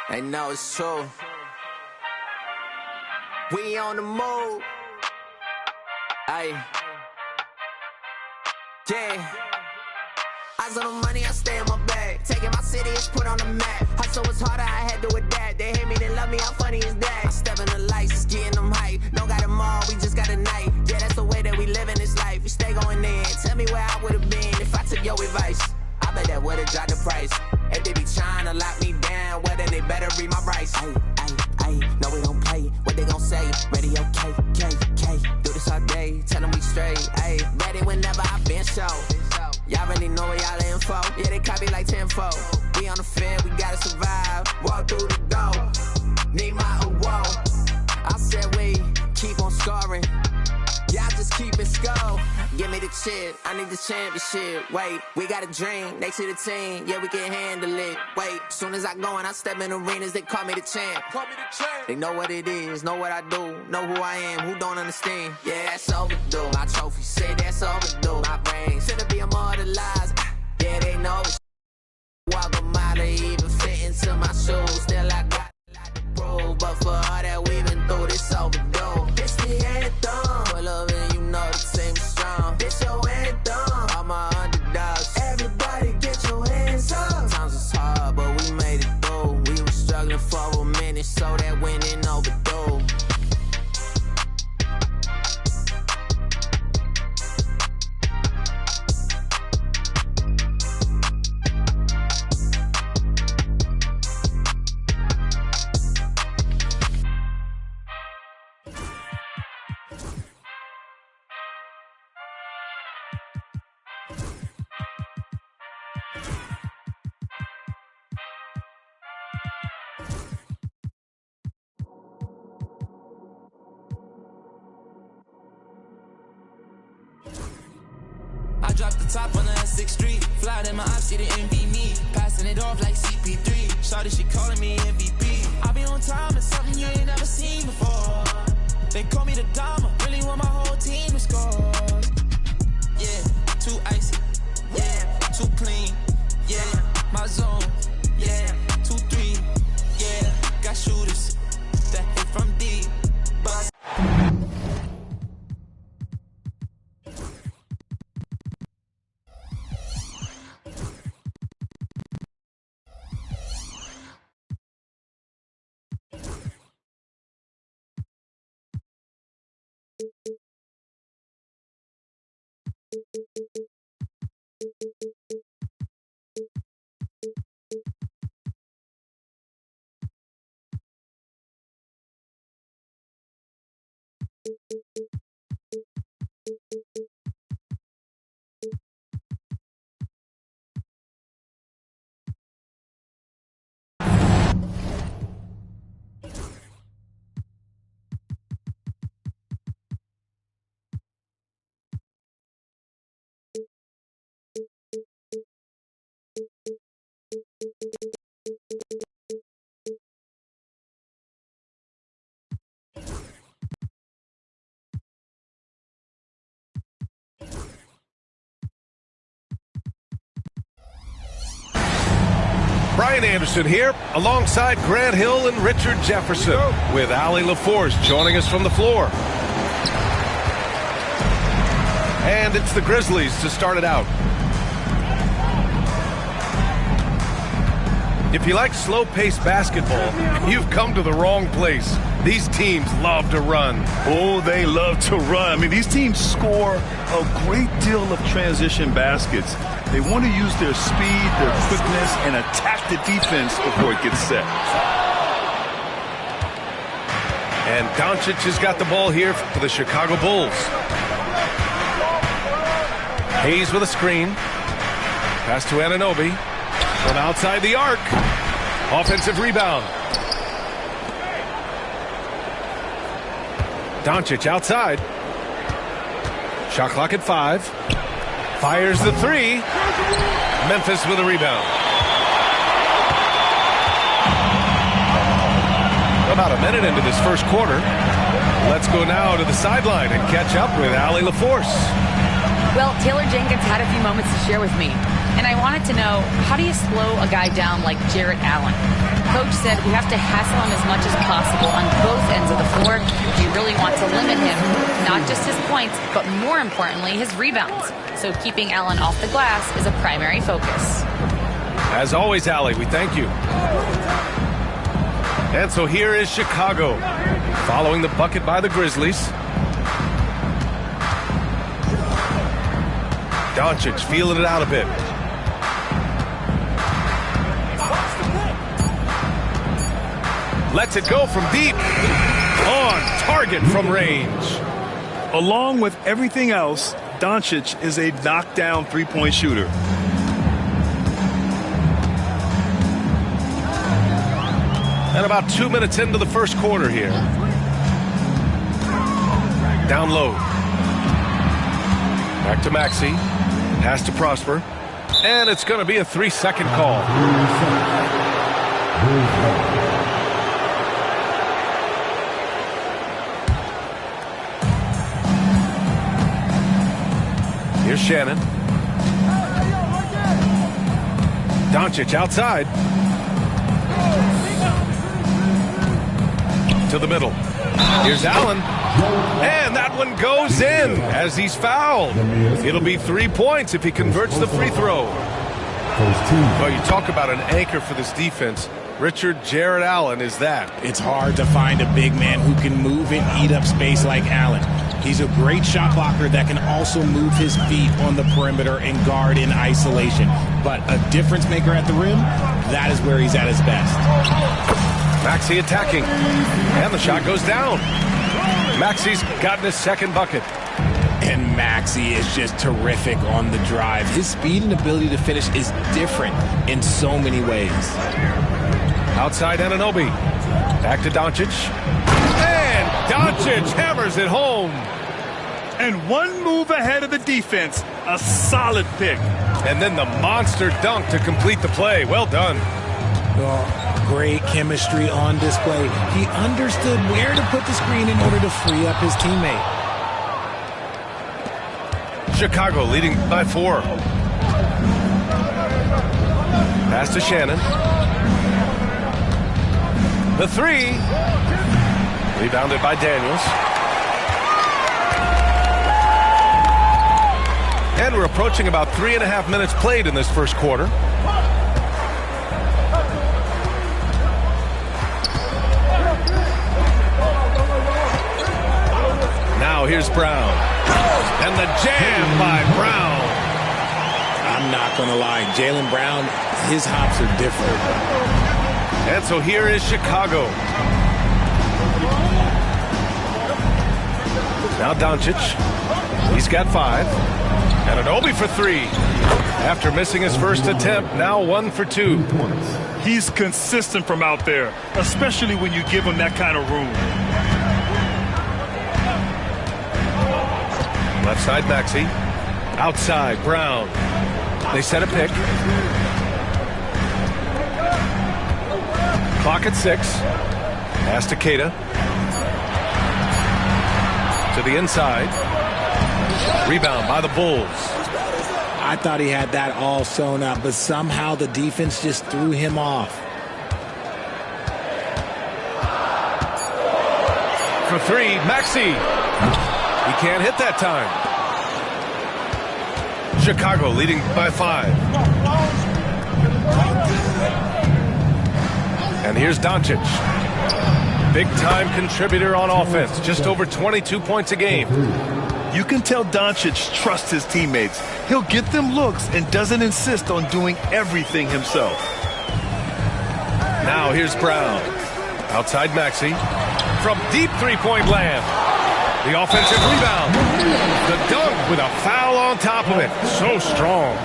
They know it's true. We on the move. Ay. Yeah. I saw the money, I stay in my bag. Taking my city, it's put on the map. Hustle was harder, I had to adapt. They hate me, they love me, how funny is that? I step in the lights, it's getting them hype. Don't got them all, we just got a night. Yeah, that's the way that we live in this life. We stay going in. Tell me where I would've been if I took your advice. I bet that would've dropped the price. If they be trying to lock me down, well then they better read my rights. Ay, no we don't play. What they gon' say? Radio K. Do this all day, tell them we straight. Ay, ready whenever I been show. Y'all really know where y'all info. Yeah, they copy like tenfold. We on the field, we gotta survive. Walk through the door, need my award. I said we keep on scoring. Y'all just keep it score. Give me the chip, I need the championship. Wait, we got a dream, next to the team. Yeah, we can handle it. Wait, soon as I go and I step in arenas, they call me the champ. They know what it is, know what I do, know who I am, who don't understand. Yeah, that's overdue. My trophy say that's overdue. My brain should be immortalized. Yeah, they know it's walk a mile to even fit into my shoes. Still I got a lot to prove, but for all that we've been through, this overdue. It's the anthem. Pull up and you know the team is strong. It's your anthem. All my underdogs. Everybody get your hands up. Sometimes it's hard, but we made it through. We were struggling for a minute, so that winning overdue. I dropped the top on the 6th Street. Fly in my ops, she didn't envy me. Passing it off like CP3. Shawty, she calling me MVP. I be on time, it's something you ain't never seen before. They call me the Dama, really want my whole team to score. Yeah, too icy. Yeah, too clean. Yeah, my zone. Yeah, 2-3. Yeah, got shooters that hit from deep. But Brian Anderson here, alongside Grant Hill and Richard Jefferson, with Ali LaForce joining us from the floor. And it's the Grizzlies to start it out. If you like slow-paced basketball, you've come to the wrong place. These teams love to run. Oh, they love to run. I mean, these teams score a great deal of transition baskets. They want to use their speed, their quickness, and attack the defense before it gets set. And Doncic has got the ball here for the Chicago Bulls. Hayes with a screen. Pass to Anunoby. From outside the arc. Offensive rebound. Doncic outside. Shot clock at 5. Fires the 3. Memphis with a rebound. About a minute into this first quarter. Let's go now to the sideline and catch up with Ali LaForce. Well, Taylor Jenkins had a few moments to share with me. And I wanted to know, how do you slow a guy down like Jarrett Allen? Coach said we have to hassle him as much as possible on both ends of the floor if you really want to limit him, not just his points, but more importantly, his rebounds. So keeping Allen off the glass is a primary focus. As always, Allie, we thank you. And so here is Chicago, following the bucket by the Grizzlies. Doncic feeling it out a bit. Lets it go from deep. On target from range. Along with everything else, Doncic is a knockdown three-point shooter. And about 2 minutes into the first quarter here. Down low. Back to Maxey. Pass to Prosper. And it's going to be a 3-second call. Here's Shannon. Doncic outside. To the middle. Here's Allen. And that one goes in as he's fouled. It'll be 3 points if he converts the free throw. Well, you talk about an anchor for this defense. Richard Jarrett Allen is that. It's hard to find a big man who can move and eat up space like Allen. He's a great shot blocker that can also move his feet on the perimeter and guard in isolation. But a difference maker at the rim, that is where he's at his best. Maxey attacking. And the shot goes down. Maxey's gotten his second bucket. And Maxey is just terrific on the drive. His speed and ability to finish is different in so many ways. Outside Anunoby. Back to Doncic. And Doncic hammers it home. And one move ahead of the defense. A solid pick. And then the monster dunk to complete the play. Well done. Oh, great chemistry on display. He understood where to put the screen in order to free up his teammate. Chicago leading by 4. Pass to Shannon. The 3. Rebounded by Daniels. And we're approaching about 3.5 minutes played in this first quarter. Now here's Brown. And the jam by Brown. I'm not going to lie. Jaylen Brown, his hops are different. And so here is Chicago. Now Doncic. He's got 5. And Anunoby for 3. After missing his first attempt, now 1 for 2. He's consistent from out there, especially when you give him that kind of room. Left side Maxey. Outside Brown. They set a pick. Clock at 6. Pass to Keita. To the inside. Rebound by the Bulls. I thought he had that all sewn up, but somehow the defense just threw him off. For 3, Maxey. He can't hit that time. Chicago leading by 5. And here's Doncic. Big-time contributor on offense. Just over 22 points a game. You can tell Doncic trusts his teammates. He'll get them looks and doesn't insist on doing everything himself. Now here's Brown. Outside Maxey. From deep three-point land. The offensive rebound. The dunk with a foul on top of it. So strong.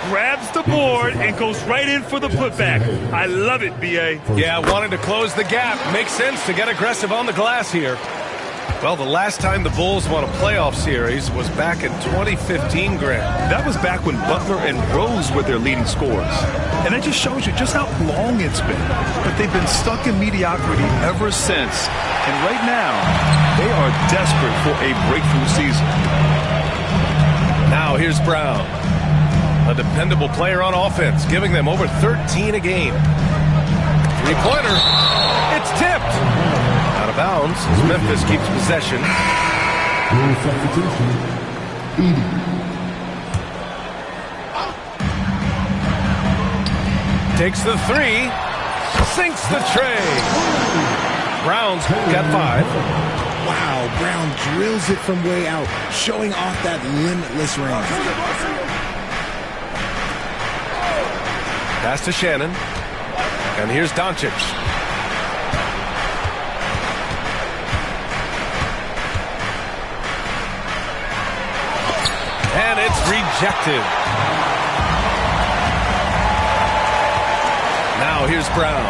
Grabs the board and goes right in for the putback. I love it, B.A. Yeah, wanting to close the gap. Makes sense to get aggressive on the glass here. Well, the last time the Bulls won a playoff series was back in 2015, Grant. That was back when Butler and Rose were their leading scorers. And that just shows you just how long it's been. But they've been stuck in mediocrity ever since. And right now, they are desperate for a breakthrough season. Now here's Brown. A dependable player on offense, giving them over 13 a game. Three-pointer. It's tipped. Out of bounds as Memphis keeps possession. Takes the three. Sinks the tray. Brown's got 5. Wow, Brown drills it from way out, showing off that limitless range. Pass to Shannon. And here's Doncic. And it's rejected. Now here's Brown.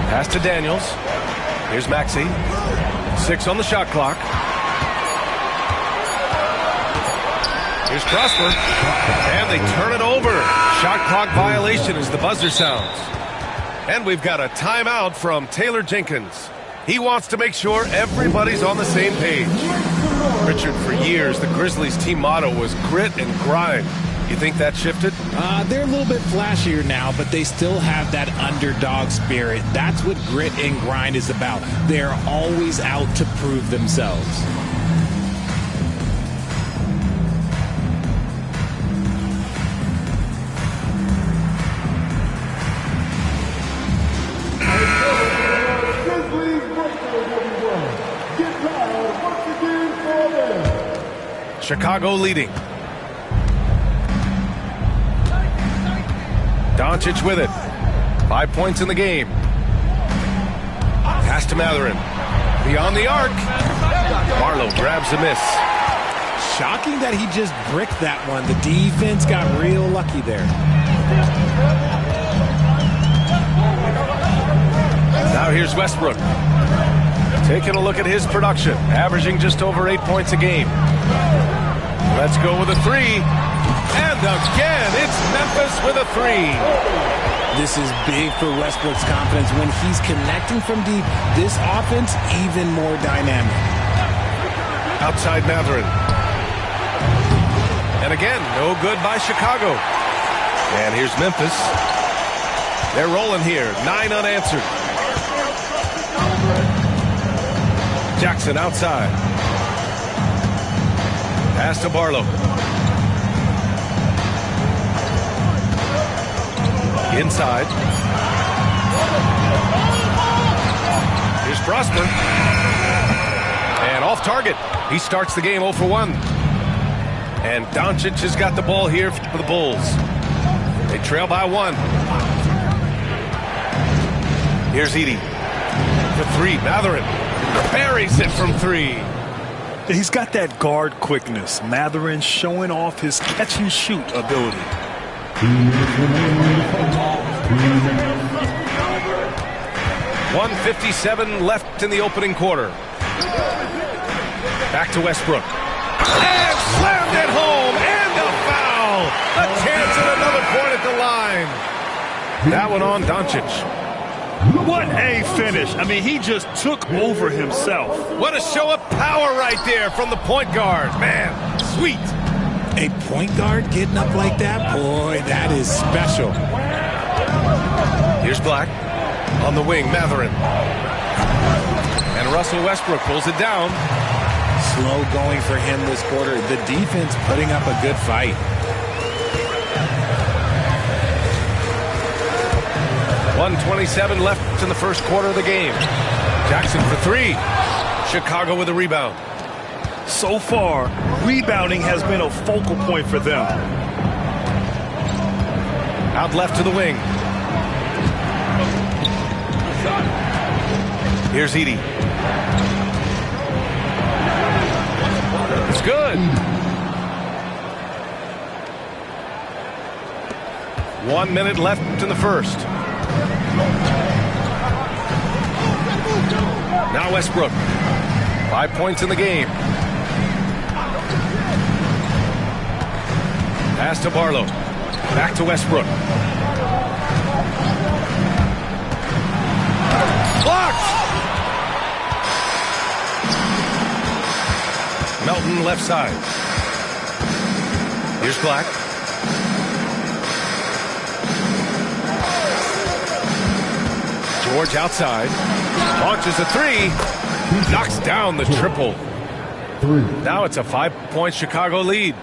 Pass to Daniels. Here's Maxey. 6 on the shot clock. Here's Prosper. And they turn it over. Shot clock violation as the buzzer sounds. And we've got a timeout from Taylor Jenkins. He wants to make sure everybody's on the same page. Richard, for years, the Grizzlies team motto was grit and grind. You think that shifted? They're a little bit flashier now, but they still have that underdog spirit. That's what grit and grind is about. They're always out to prove themselves. Chicago leading. Doncic with it. 5 points in the game. Pass to Matherin. Beyond the arc. Barlow grabs the miss. Shocking that he just bricked that one. The defense got real lucky there. Now here's Westbrook. Taking a look at his production. Averaging just over 8 points a game. Let's go with a 3. And again, it's Memphis with a 3. This is big for Westbrook's confidence. When he's connecting from deep, this offense even more dynamic. Outside Matherin. And again, no good by Chicago. And here's Memphis. They're rolling here. 9 unanswered. Jackson outside. Pass to Barlow. Inside. Here's Prosper. And off target. He starts the game 0 for 1. And Doncic has got the ball here for the Bulls. They trail by 1. Here's Edey. For 3. Matherin buries it from 3. He's got that guard quickness. Matherin showing off his catch and shoot ability. 1:57 left in the opening quarter. Back to Westbrook. And slammed it home. And a foul. A chance at another point at the line. That one on Doncic. What a finish. I mean, he just took over himself. What a show of power right there from the point guard. Man, sweet. A point guard getting up like that? Boy, that is special. Here's Black. On the wing, Matherin. And Russell Westbrook pulls it down. Slow going for him this quarter. The defense putting up a good fight. .127 left in the first quarter of the game. Jackson for 3. Chicago with a rebound. So far, rebounding has been a focal point for them. Out left to the wing. Here's Edey. It's good. 1 minute left in the first. Now Westbrook. 5 points in the game. Pass to Barlow. Back to Westbrook. Blocked! Melton left side. Here's Black. George outside. Launches a three. Knocks down the triple. Now it's a 5-point Chicago lead.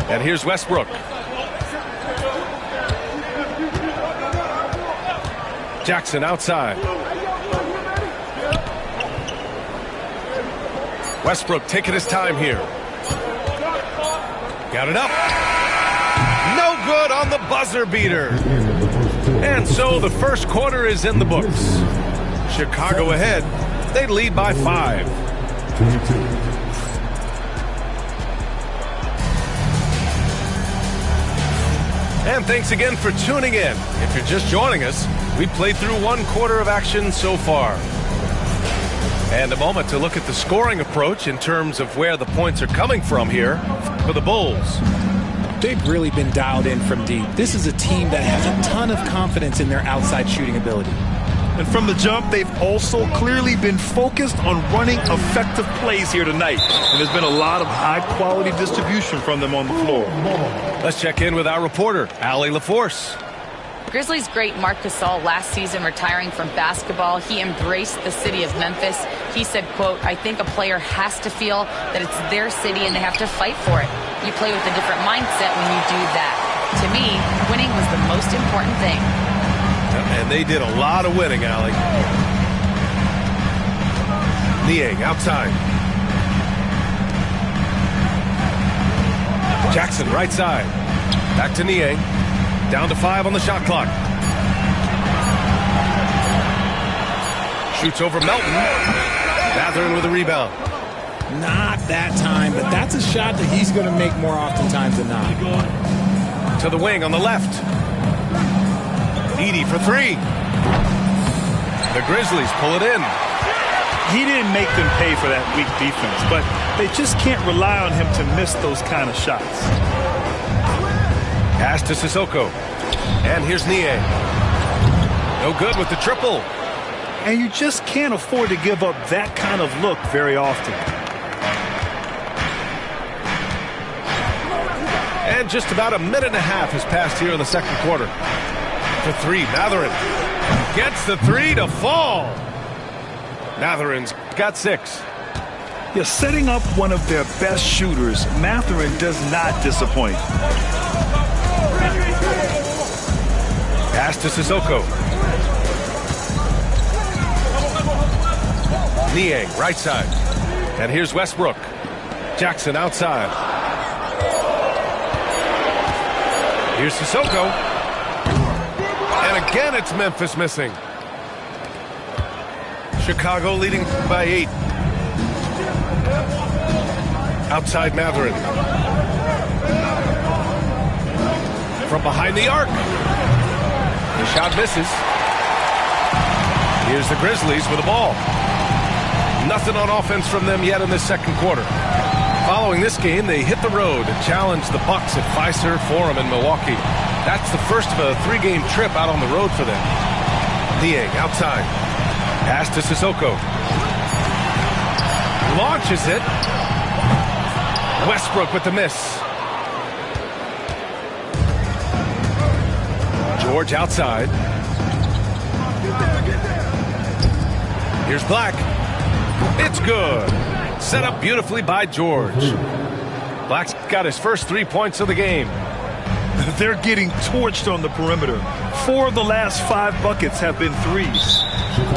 And here's Westbrook. Jackson outside. Westbrook taking his time here. Got it up. No good on the buzzer beater. And so the first quarter is in the books. Chicago ahead. They lead by 5. And thanks again for tuning in. If you're just joining us, we played through 1 quarter of action so far. And a moment to look at the scoring approach in terms of where the points are coming from here for the Bulls. They've really been dialed in from deep. This is a team that has a ton of confidence in their outside shooting ability. And from the jump, they've also clearly been focused on running effective plays here tonight. And there's been a lot of high-quality distribution from them on the floor. Let's check in with our reporter, Allie LaForce. Grizzlies great Marc Gasol last season retiring from basketball. He embraced the city of Memphis. He said, quote, "I think a player has to feel that it's their city and they have to fight for it. You play with a different mindset when you do that. To me, winning was the most important thing." And they did a lot of winning, Allie. Niang outside. Jackson right side. Back to Niang. Down to 5 on the shot clock. Shoots over Melton. Mathurin with a rebound. Not that time, but that's a shot that he's going to make more oftentimes than not. To the wing on the left. Edey for 3. The Grizzlies pull it in. He didn't make them pay for that weak defense, but they just can't rely on him to miss those kind of shots. Pass to Sissoko. And here's Niang. No good with the triple. And you just can't afford to give up that kind of look very often. And just about a minute and a half has passed here in the second quarter. For 3, Mathurin gets the 3 to fall. Mathurin's got 6. Yeah, setting up one of their best shooters, Mathurin does not disappoint. Pass to Sissoko. Niang, right side. And here's Westbrook. Jackson outside. Here's Sissoko. And again, it's Memphis missing. Chicago leading by 8. Outside Mathurin. From behind the arc. The shot misses. Here's the Grizzlies with the ball. Nothing on offense from them yet in this second quarter. Following this game, they hit the road and challenged the Bucks at Fiserv Forum in Milwaukee. That's the first of a 3-game trip out on the road for them. Niang outside. Pass to Sissoko. Launches it. Westbrook with the miss. George outside. Here's Black. It's good. Set up beautifully by George. Black's got his first 3 points of the game. They're getting torched on the perimeter. 4 of the last 5 buckets have been threes.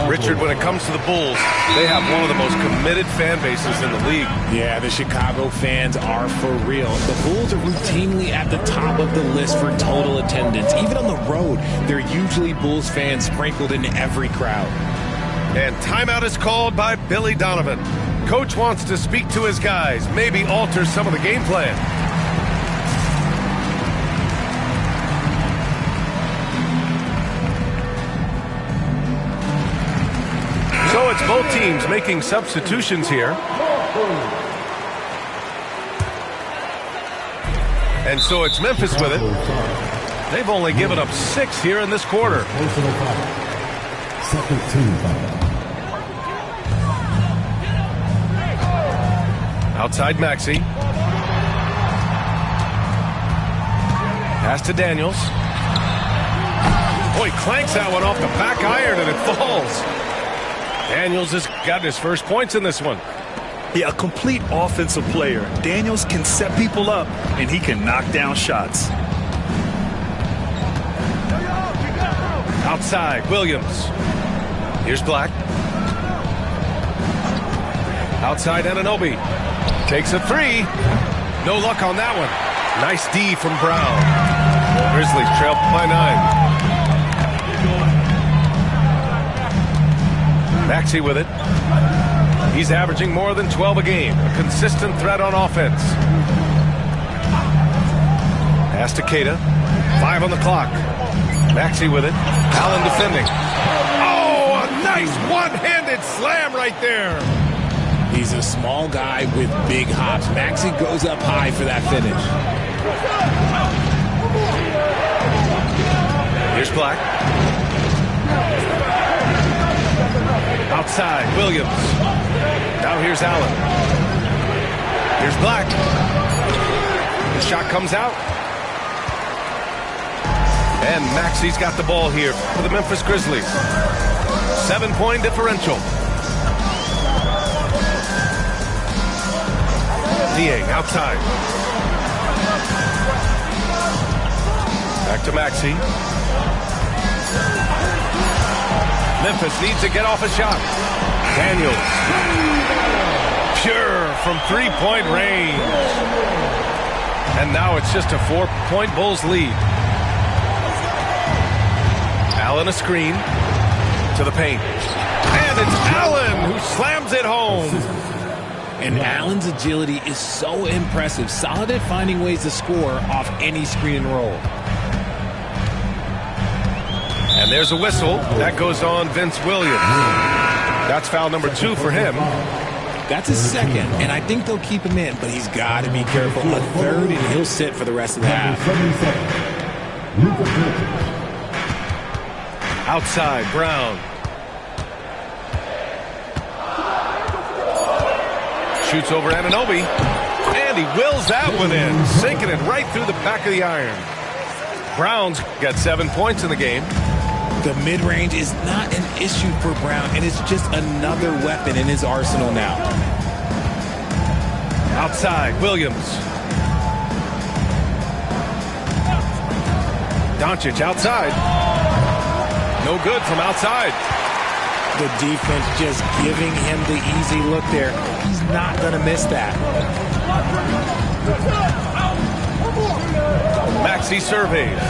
Richard, when it comes to the Bulls, they have one of the most committed fan bases in the league. Yeah, the Chicago fans are for real. The Bulls are routinely at the top of the list for total attendance. Even on the road, they're usually Bulls fans sprinkled in every crowd. And timeout is called by Billy Donovan. Coach wants to speak to his guys, maybe alter some of the game plan. So it's both teams making substitutions here. And so it's Memphis with it. They've only given up 6 here in this quarter. Second team foul. Outside Maxey. Pass to Daniels. Oh, he clanks that one off the back iron and it falls. Daniels has gotten his first points in this one. Yeah, a complete offensive player. Daniels can set people up, and he can knock down shots. Outside, Williams. Here's Black. Outside, Anunoby. Takes a 3. No luck on that one. Nice D from Brown. Grizzlies trail by 9. Maxey with it. He's averaging more than 12 a game. A consistent threat on offense. Pass to Keita. 5 on the clock. Maxey with it. Allen defending. Oh, a nice one-handed slam right there. He's a small guy with big hops. Maxey goes up high for that finish. Here's Black. Outside, Williams. Now here's Allen. Here's Black. The shot comes out. And Maxey's got the ball here for the Memphis Grizzlies. 7-point differential. Niang outside. Back to Maxey. Memphis needs to get off a shot. Daniels. Pure from 3-point range. And now it's just a 4-point Bulls lead. Allen a screen to the paint. And it's Allen who slams it home. And Allen's agility is so impressive. Solid at finding ways to score off any screen and roll. And there's a whistle. That goes on Vince Williams. That's foul number 2 for him. That's his second, and I think they'll keep him in, but he's got to be careful. A third, and he'll sit for the rest of the half. Outside, Brown. Shoots over Anunoby. And he wills that one in, sinking it right through the back of the iron. Brown's got 7 points in the game. The mid-range is not an issue for Brown, and it's just another weapon in his arsenal now. Outside, Williams. Doncic outside. No good from outside. The defense just giving him the easy look there. He's not going to miss that. Maxey surveys.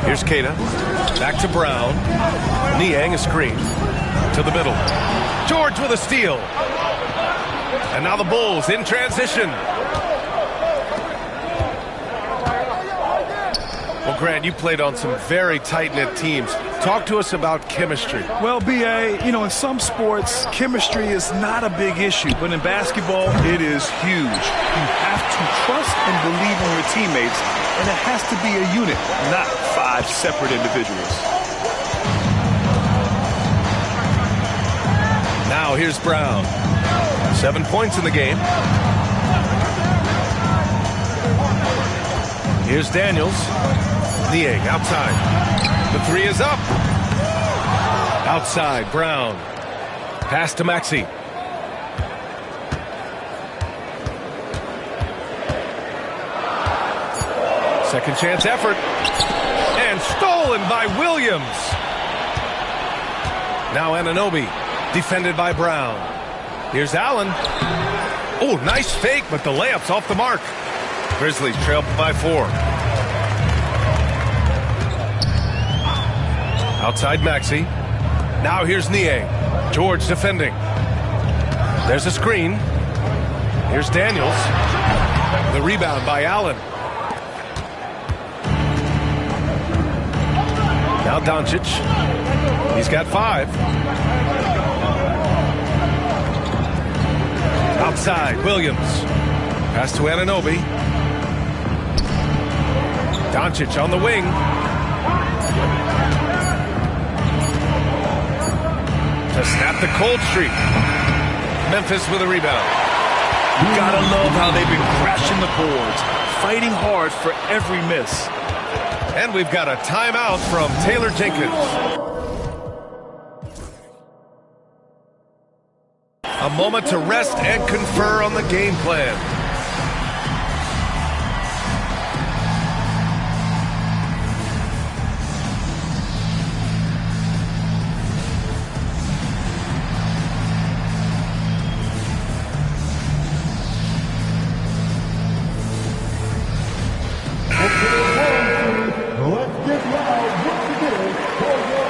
Here's Keita. Back to Brown. Niang a screen. To the middle. George with a steal. And now the Bulls in transition. Well, Grant, you played on some very tight-knit teams. Talk to us about chemistry. Well, B.A., you know, in some sports, chemistry is not a big issue, but in basketball, it is huge. You have to trust and believe in your teammates, and it has to be a unit, not 5 separate individuals. Now here's Brown. 7 points in the game. Here's Daniels. Niang outside. The 3 is up. Outside, Brown. Pass to Maxey. Second chance effort. And stolen by Williams. Now Anunoby. Defended by Brown. Here's Allen. Oh, nice fake, but the layup's off the mark. Grizzlies trail by 4. Outside Maxey. Now here's Niang. George defending. There's a screen. Here's Daniels. The rebound by Allen. Now Doncic. He's got 5. outside. Williams. Pass to Anunoby. Doncic on the wing. To snap the cold streak. Memphis with a rebound. You gotta love how they've been crashing the boards, fighting hard for every miss. And we've got a timeout from Taylor Jenkins. A moment to rest and confer on the game plan. Let's get loud once again for your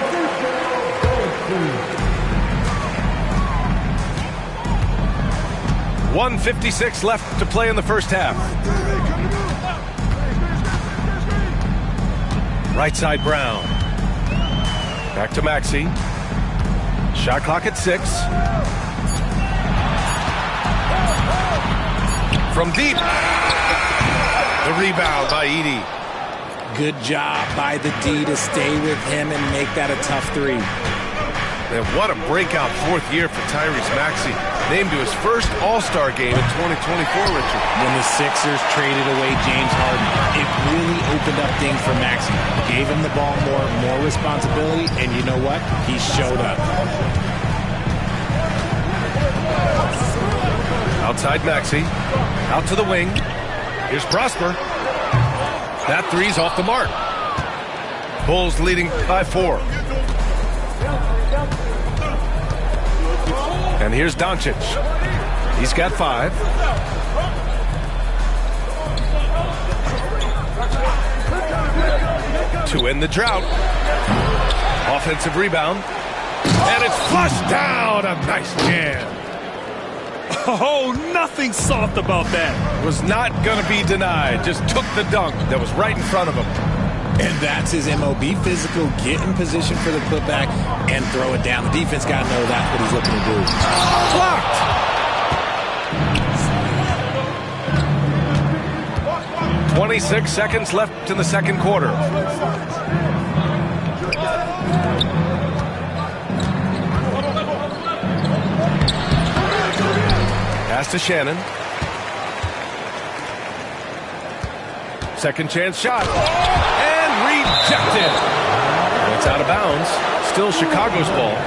official 1:56 left to play in the first half. Right side Brown. Back to Maxey. Shot clock at 6. From deep. The rebound by Edey. Good job by the D to stay with him and make that a tough three. And what a breakout fourth year for Tyrese Maxey. Named to his first All-Star game in 2024, Richard. When the Sixers traded away James Harden, it really opened up things for Maxey. Gave him the ball more responsibility, and you know what? He showed up. Outside Maxey. Out to the wing. Here's Prosper. That three's off the mark. Bulls leading by 4. And here's Doncic. He's got 5. To end the drought. Offensive rebound. And it's flushed down. A nice jam. Oh, nothing soft about that. Was not going to be denied. Just took the dunk that was right in front of him. And that's his MO. Be physical, get in position for the putback, and throw it down. The defense got to know that's what he's looking to do. Blocked! 26 seconds left in the second quarter. Pass to Shannon. Second chance shot. And rejected. And it's out of bounds. Still Chicago's ball.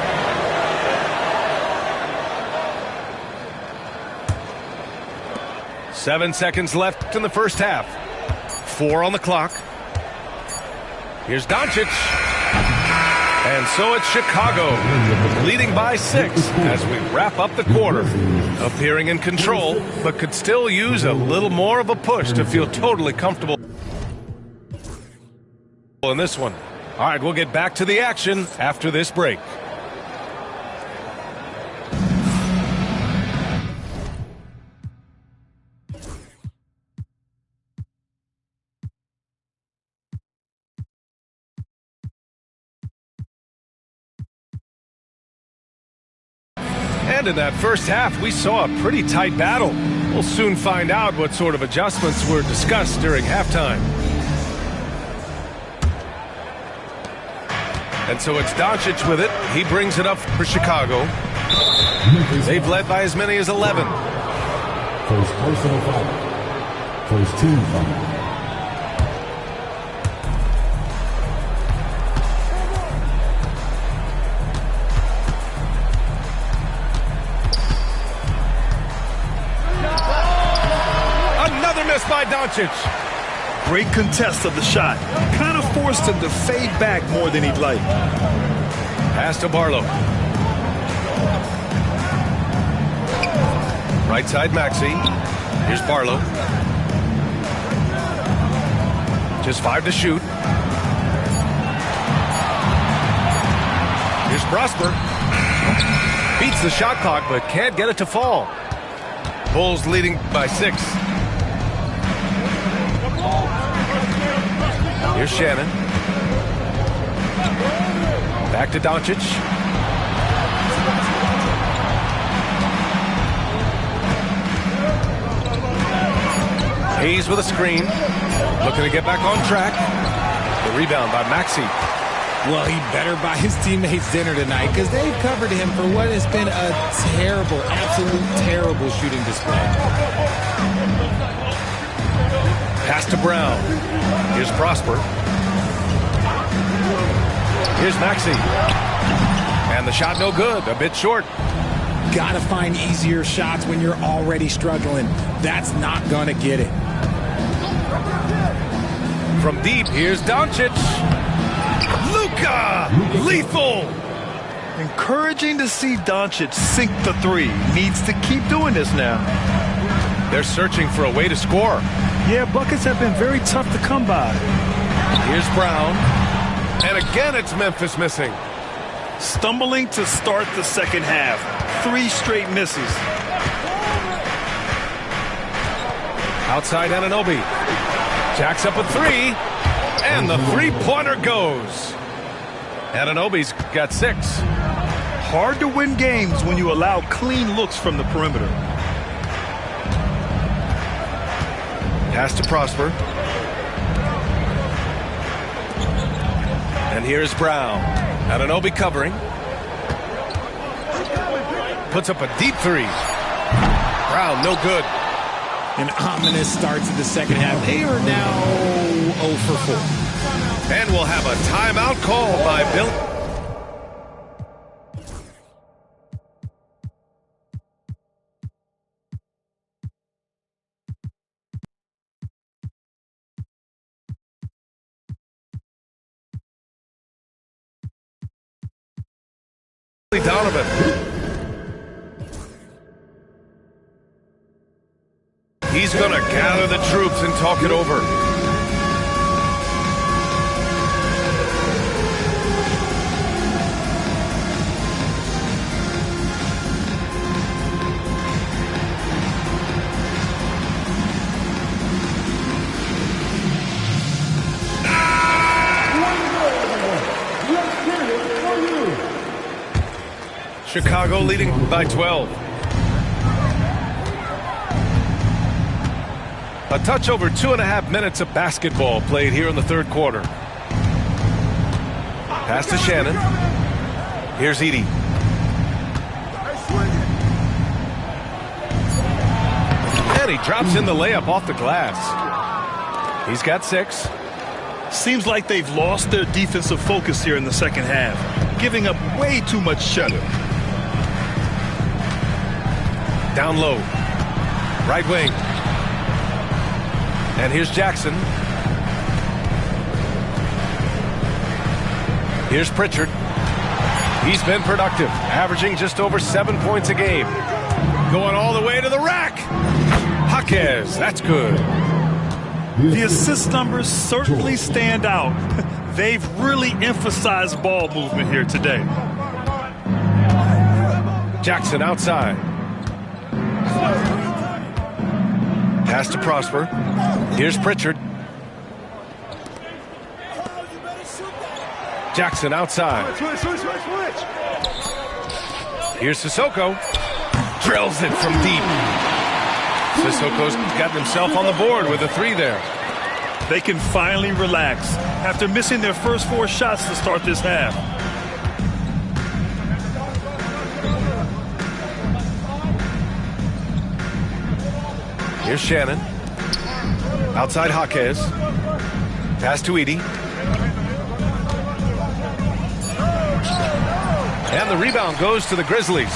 Seven seconds left in the first half. 4 on the clock. Here's Doncic. And so it's Chicago, leading by 6 as we wrap up the quarter. Appearing in control, but could still use a little more of a push to feel totally comfortable in this one. All right, we'll get back to the action after this break. And in that first half, we saw a pretty tight battle. We'll soon find out what sort of adjustments were discussed during halftime. And so it's Doncic with it. He brings it up for Chicago. They've led by as many as 11. First personal foul. First team foul. By Doncic. Great contest of the shot. Kind of forced him to fade back more than he'd like. Pass to Barlow. Right side Maxey. Here's Barlow. Just 5 to shoot. Here's Prosper. Beats the shot clock but can't get it to fall. Bulls leading by 6. Here's Shannon. Back to Doncic. Hayes with a screen. Looking to get back on track. The rebound by Maxey. Well, he better buy his teammates dinner tonight because they've covered him for what has been a terrible, absolute terrible shooting display. Pass to Brown. Here's Prosper. Here's Maxey. And the shot no good, a bit short. Gotta find easier shots when you're already struggling. That's not gonna get it. From deep, here's Doncic. Luka! Lethal! Encouraging to see Doncic sink the three. Needs to keep doing this now. They're searching for a way to score. Yeah, buckets have been very tough to come by. Here's Brown. And again, it's Memphis missing. Stumbling to start the second half. 3 straight misses. Outside Anunoby. Jacks up a 3. And the three-pointer goes. Anunoby's got 6. Hard to win games when you allow clean looks from the perimeter. Pass to Prosper. And here's Brown. Anunoby covering. Puts up a deep 3. Brown, no good. An ominous start to the second half. They are now 0 for 4. And we'll have a timeout called by Bill. Donovan. He's going to gather the troops and talk it over. Chicago leading by 12. A touch over 2.5 minutes of basketball played here in the third quarter. Pass to Shannon. Here's Edey. And he drops in the layup off the glass. He's got 6. Seems like they've lost their defensive focus here in the second half, giving up way too much cheddar. Down low. Right wing. And here's Jackson. Here's Pritchard. He's been productive, averaging just over 7 points a game. Going all the way to the rack. Jaquez, that's good. The assist numbers certainly stand out. They've really emphasized ball movement here today. Jackson outside. Pass to Prosper. Here's Pritchard. Jackson outside. Here's Sissoko. Drills it from deep. Sissoko's gotten himself on the board with a 3 there. They can finally relax after missing their first 4 shots to start this half. Here's Shannon. Outside Jaquez. Pass to Edey. And the rebound goes to the Grizzlies.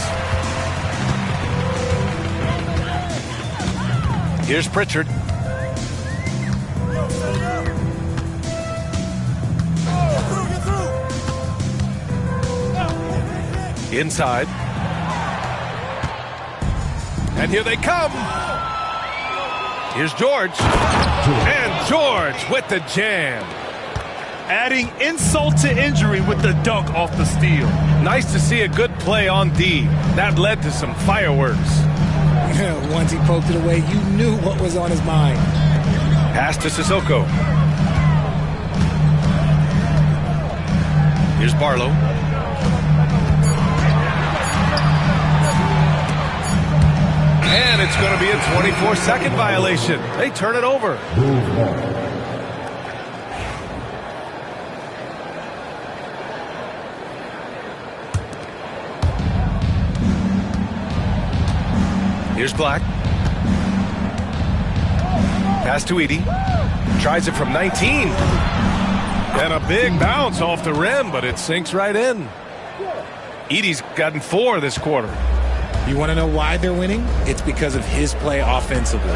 Here's Pritchard. Inside. And here they come. Here's George. And George with the jam. Adding insult to injury with the dunk off the steal. Nice to see a good play on D. That led to some fireworks. Once he poked it away, you knew what was on his mind. Pass to Sissoko. Here's Barlow. And It's going to be a 24-second violation. They turn it over. Here's Black. Pass to Edie. Tries it from 19. And a big bounce off the rim, but it sinks right in. Edie's gotten 4 this quarter. You want to know why they're winning? It's because of his play offensively.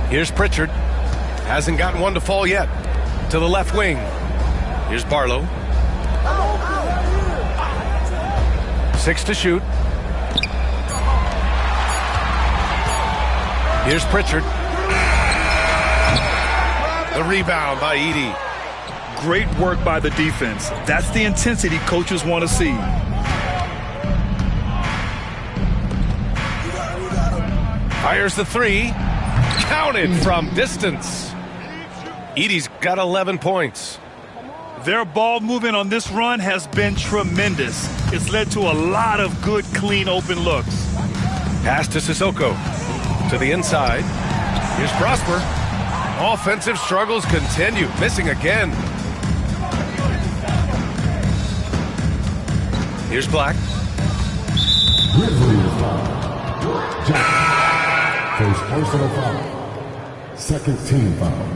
Here's Pritchard. Hasn't gotten one to fall yet. To the left wing. Here's Barlow. 6 to shoot. Here's Pritchard. The rebound by Edie. Great work by the defense. That's the intensity coaches want to see. Fires the 3. Counted from distance. Edie's got 11 points. Their ball movement on this run has been tremendous. It's led to a lot of good, clean, open looks. Pass to Sissoko. To the inside. Here's Prosper. Offensive struggles continue. Missing again. Here's Black. Grizzlies foul. Jackson. First personal foul. Second team foul.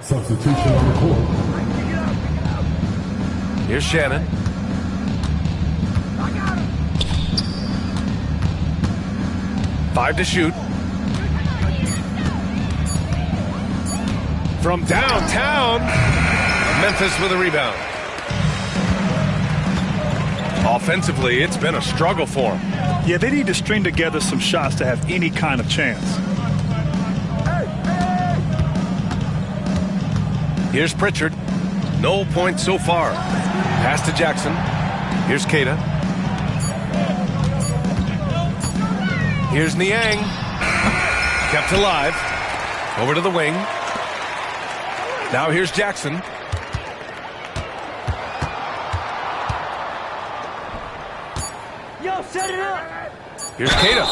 Substitution on the court. Here's Shannon. Five to shoot. From downtown, Memphis with a rebound. Offensively, it's been a struggle for them. Yeah, they need to string together some shots to have any kind of chance. Here's Pritchard. No points so far. Pass to Jackson. Here's Keita. Here's Niang. Kept alive. Over to the wing. Now here's Jackson. Yo, set it up. Here's Keita.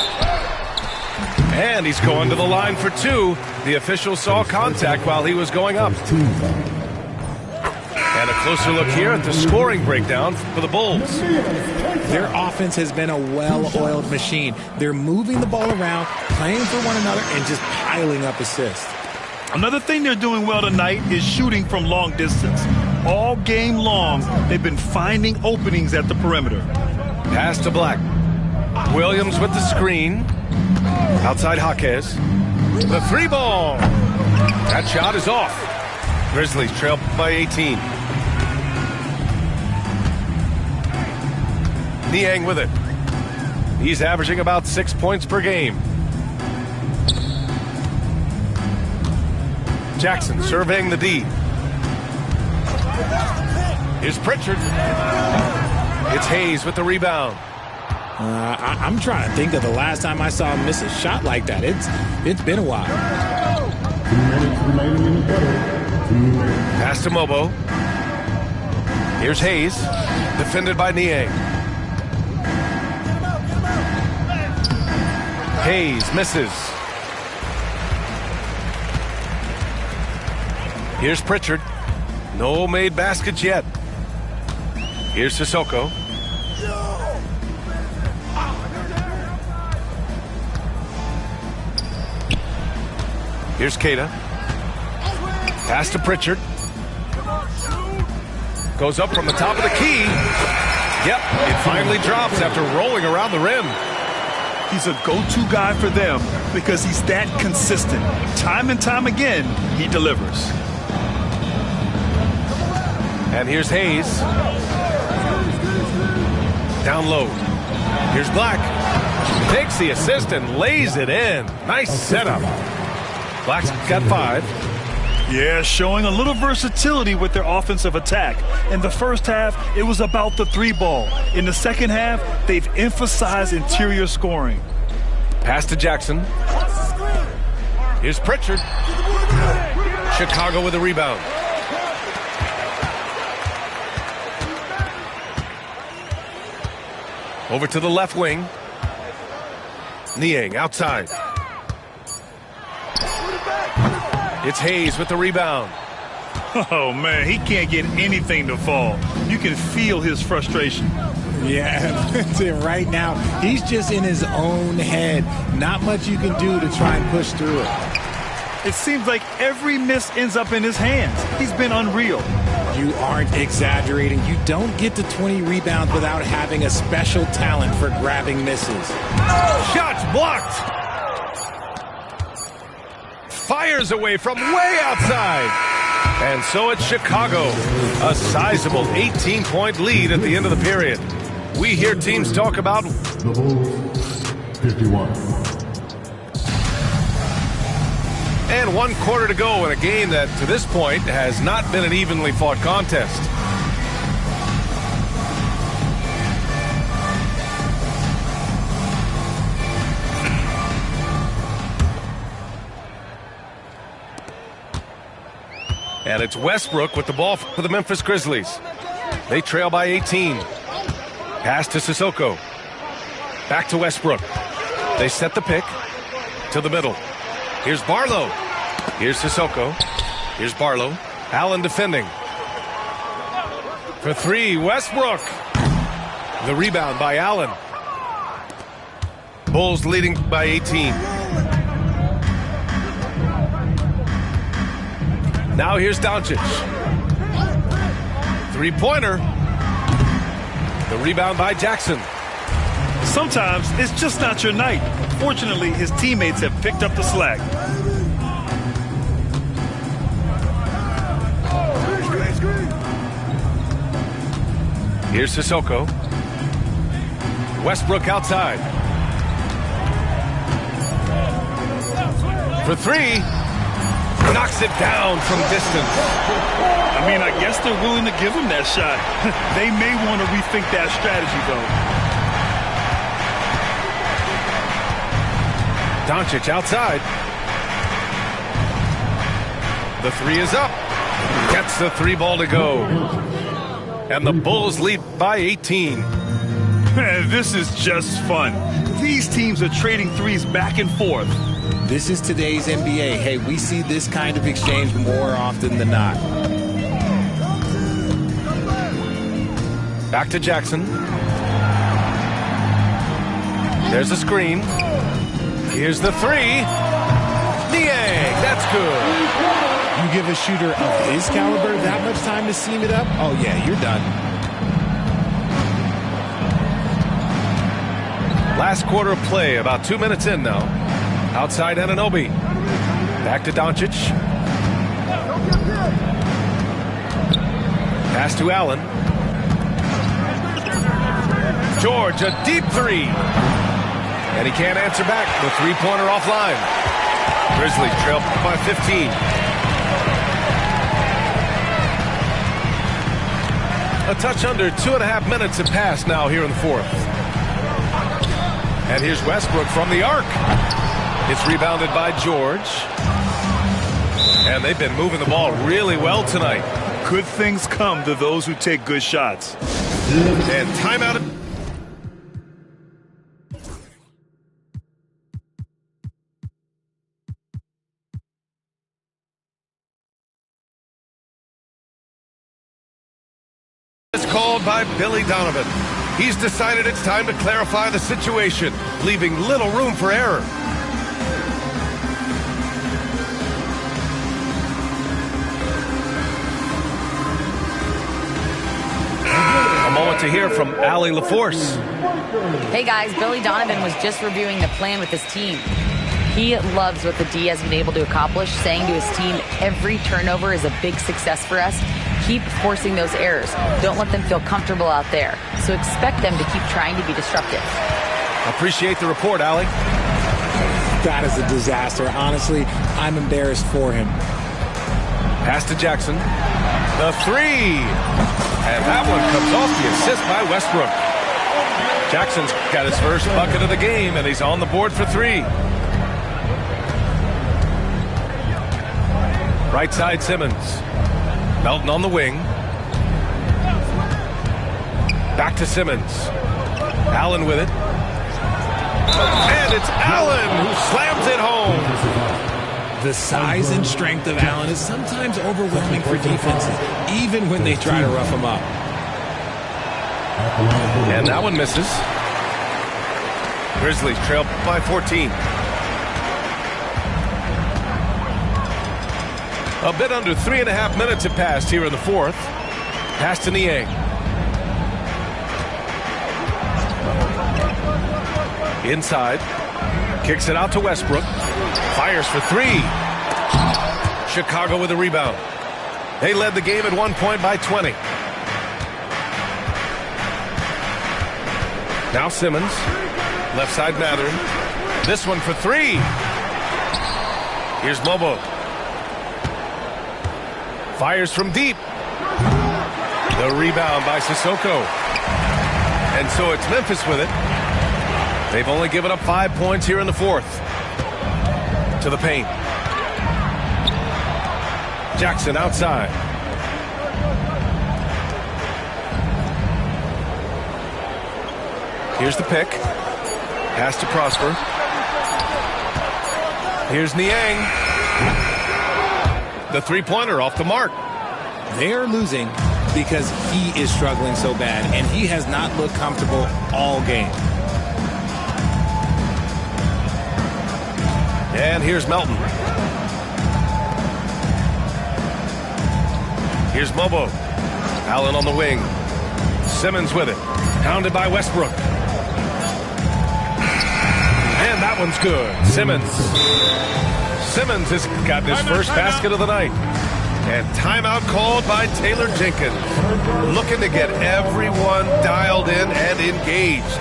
And he's going to the line for 2. The official saw contact while he was going up. And a closer look here at the scoring breakdown for the Bulls. Their offense has been a well-oiled machine. They're moving the ball around, playing for one another, and just piling up assists. Another thing they're doing well tonight is shooting from long distance. All game long, they've been finding openings at the perimeter. Pass to Black. Williams with the screen. Outside Jaquez. The 3-ball. That shot is off. Grizzlies trail by 18. Niang with it. He's averaging about 6 points per game. Jackson surveying the D. Here's Pritchard. It's Hayes with the rebound. I'm trying to think of the last time I saw him miss a shot like that. It's been a while. 2 minutes remaining in the quarter. Pass to Mobo. Here's Hayes. Defended by Niang. Hayes misses. Here's Pritchard. No made baskets yet. Here's Sissoko. Here's Keita. Pass to Pritchard. Goes up from the top of the key. Yep, it finally drops after rolling around the rim. He's a go-to guy for them because he's that consistent. Time and time again, he delivers. And here's Hayes. Down low. Here's Black. Takes the assist and lays it in. Nice setup. Black's got 5. Yeah, showing a little versatility with their offensive attack. In the first half, it was about the 3-ball. In the second half, they've emphasized interior scoring. Pass to Jackson. Here's Pritchard. Chicago with a rebound. Over to the left wing. Niang outside. It's Hayes with the rebound. Oh, man, he can't get anything to fall. You can feel his frustration. Yeah, right now, he's just in his own head. Not much you can do to try and push through it. It seems like every miss ends up in his hands. He's been unreal. You aren't exaggerating. You don't get to 20 rebounds without having a special talent for grabbing misses. Shots blocked. Fires away from way outside. And so it's Chicago. A sizable 18-point lead at the end of the period. We hear teams talk about The Bulls, 51. And 1 quarter to go in a game that, to this point, has not been an evenly fought contest. And it's Westbrook with the ball for the Memphis Grizzlies. They trail by 18. Pass to Sissoko. Back to Westbrook. They set the pick to the middle. Here's Barlow. Here's Sissoko. Here's Barlow. Allen defending. For 3, Westbrook. The rebound by Allen. Bulls leading by 18. Now here's Doncic. 3-pointer. The rebound by Jackson. Sometimes it's just not your night. Fortunately, his teammates have picked up the slack. Here's Sissoko. Westbrook outside. For 3. Knocks it down from distance. I mean, I guess they're willing to give him that shot. They may want to rethink that strategy, though. Doncic outside. The 3 is up. Gets the 3 ball to go. And the Bulls lead by 18. Man, this is just fun. These teams are trading threes back and forth. This is today's NBA. Hey, we see this kind of exchange more often than not. Back to Jackson. There's a screen. Here's the 3. Niang, that's good. You give a shooter of his caliber that much time to seam it up? Oh, yeah, you're done. Last quarter of play, about 2 minutes in now. Outside Anunoby. Back to Doncic. Pass to Allen. George, a deep 3. And he can't answer back. The 3-pointer offline. Grizzlies trail by 15. A touch under 2.5 minutes have passed now here in the 4th. And here's Westbrook from the arc. It's rebounded by George. And they've been moving the ball really well tonight. Good things come to those who take good shots. And timeout. It's called by Billy Donovan. He's decided it's time to clarify the situation, leaving little room for error. A moment to hear from Allie LaForce. Hey guys, Billy Donovan was just reviewing the plan with his team. He loves what the D has been able to accomplish, saying to his team, every turnover is a big success for us. Keep forcing those errors. Don't let them feel comfortable out there. So expect them to keep trying to be disruptive. Appreciate the report, Allie. That is a disaster. Honestly, I'm embarrassed for him. Pass to Jackson. The 3. And that one comes off the assist by Westbrook. Jackson's got his first bucket of the game, and he's on the board for 3. Right side Simmons. Melton on the wing. Back to Simmons. Allen with it. And it's Allen who slams it home. The size and strength of Allen is sometimes overwhelming for defenses, even when they try to rough him up. And that one misses. Grizzlies trail by 14. A bit under 3.5 minutes have passed here in the fourth. Pass to Niang. Inside. Kicks it out to Westbrook. Fires for three. Chicago with a rebound. They led the game at 1 point by 20. Now Simmons. Left side Mathurin. This one for three. Here's Mobo. Fires from deep. The rebound by Sissoko. And so it's Memphis with it. They've only given up 5 points here in the fourth. To the paint. Jackson outside. Here's the pick. Pass to Prosper. Here's Niang. The three-pointer off the mark. They are losing because he is struggling so bad, and he has not looked comfortable all game. And here's Melton. Here's Mobo. Allen on the wing. Simmons with it. Pounded by Westbrook. And that one's good. Simmons has got his first basket of the night. And timeout called by Taylor Jenkins. Looking to get everyone dialed in and engaged.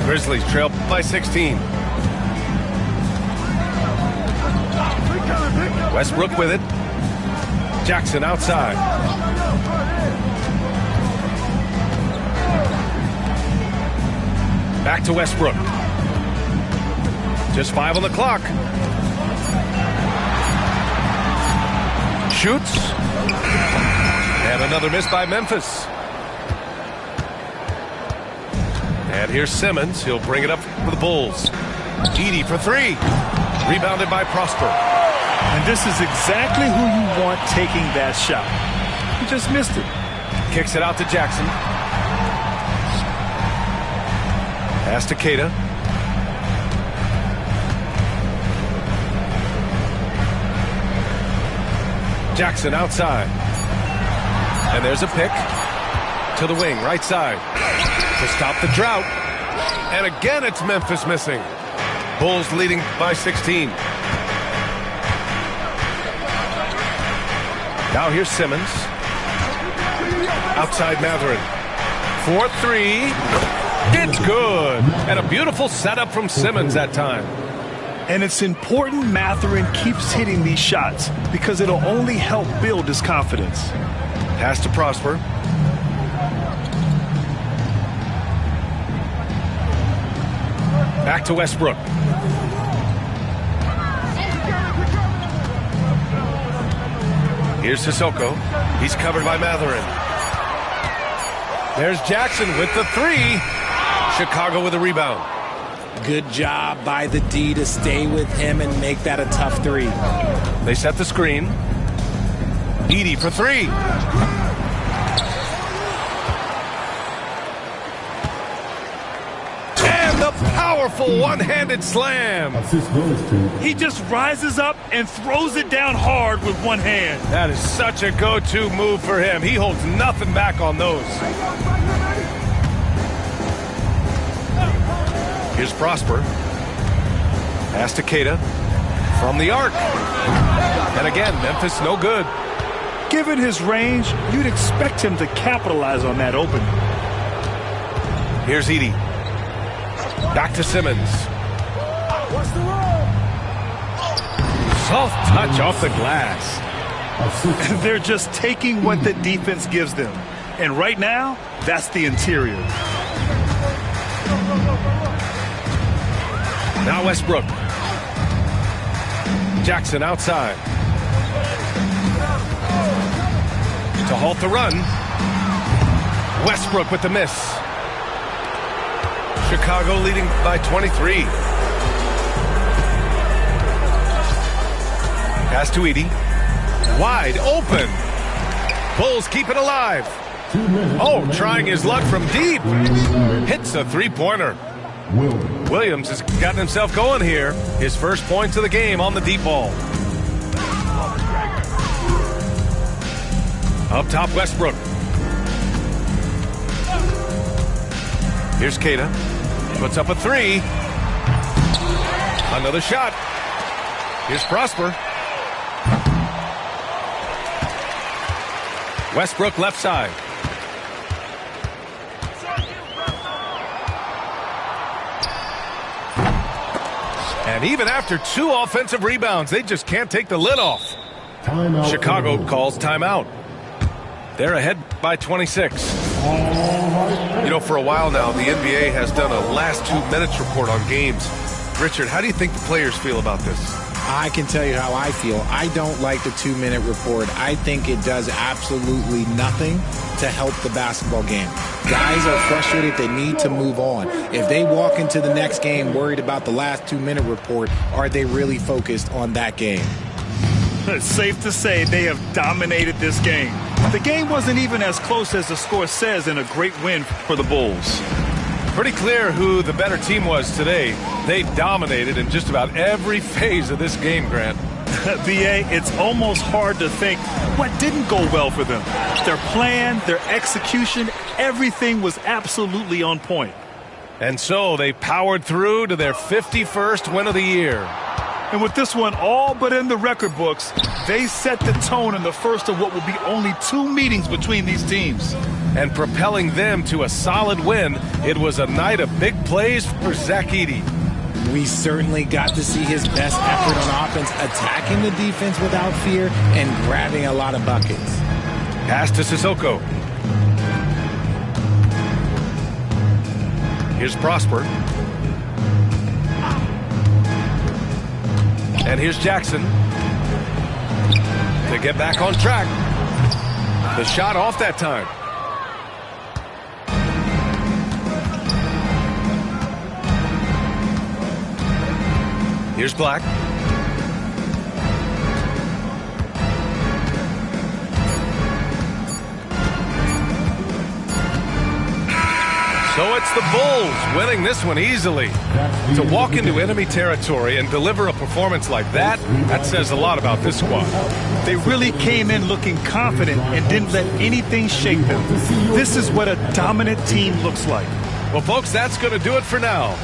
Grizzlies trail by 16. Westbrook with it. Jackson outside. Back to Westbrook. Just 5 on the clock. Shoots. And another miss by Memphis. And here's Simmons. He'll bring it up for the Bulls. Edey for three. Rebounded by Prosper. And this is exactly who you want taking that shot. He just missed it. Kicks it out to Jackson. Pass to Keita. Jackson outside. And there's a pick to the wing, right side. To stop the drought. And again, it's Memphis missing. Bulls leading by 16. Now here's Simmons. Outside Mathurin. 4-3. It's good. And a beautiful setup from Simmons that time. And it's important Mathurin keeps hitting these shots because it'll only help build his confidence. Pass to Prosper. Back to Westbrook. Here's Sissoko. He's covered by Mathurin. There's Jackson with the three. Chicago with a rebound. Good job by the D to stay with him and make that a tough three. They set the screen. Edey for three. Powerful one-handed slam. He just rises up and throws it down hard with one hand. That is such a go-to move for him. He holds nothing back on those. Here's Prosper. Pass to Keita. From the arc. And again, Memphis no good. Given his range, you'd expect him to capitalize on that opening. Here's Edey. Back to Simmons. Soft touch off the glass. They're just taking what the defense gives them. And right now, that's the interior. Now Westbrook. Jackson outside. To halt the run. Westbrook with the miss. Chicago leading by 23. Pass to Edey. Wide open. Bulls keep it alive. Oh, trying his luck from deep. Hits a three-pointer. Williams has gotten himself going here. His first points of the game on the deep ball. Up top, Westbrook. Here's Keita. Puts up a three. Another shot. Here's Prosper. Westbrook left side. And even after 2 offensive rebounds, they just can't take the lid off. Timeout. Chicago calls timeout. They're ahead by 26. You know, for a while now, the NBA has done a last 2 minutes report on games. Richard, how do you think the players feel about this? I can tell you how I feel. I don't like the 2-minute report. I think it does absolutely nothing to help the basketball game. Guys are frustrated. They need to move on. If they walk into the next game worried about the last 2-minute report, are they really focused on that game? It's safe to say they have dominated this game. The game wasn't even as close as the score says, in a great win for the Bulls. Pretty clear who the better team was today. They dominated in just about every phase of this game, Grant. BA, it's almost hard to think what didn't go well for them. Their plan, their execution, everything was absolutely on point. And so they powered through to their 51st win of the year. And with this one all but in the record books, they set the tone in the first of what will be only 2 meetings between these teams. And propelling them to a solid win, it was a night of big plays for Zach Edey. We certainly got to see his best effort on offense, attacking the defense without fear and grabbing a lot of buckets. Pass to Sissoko. Here's Prosper. And here's Jackson to get back on track. The shot off that time. Here's Black. So it's the Bulls winning this one easily. To walk into enemy territory and deliver a performance like that, that says a lot about this squad. They really came in looking confident and didn't let anything shake them. This is what a dominant team looks like. Well, folks, that's going to do it for now.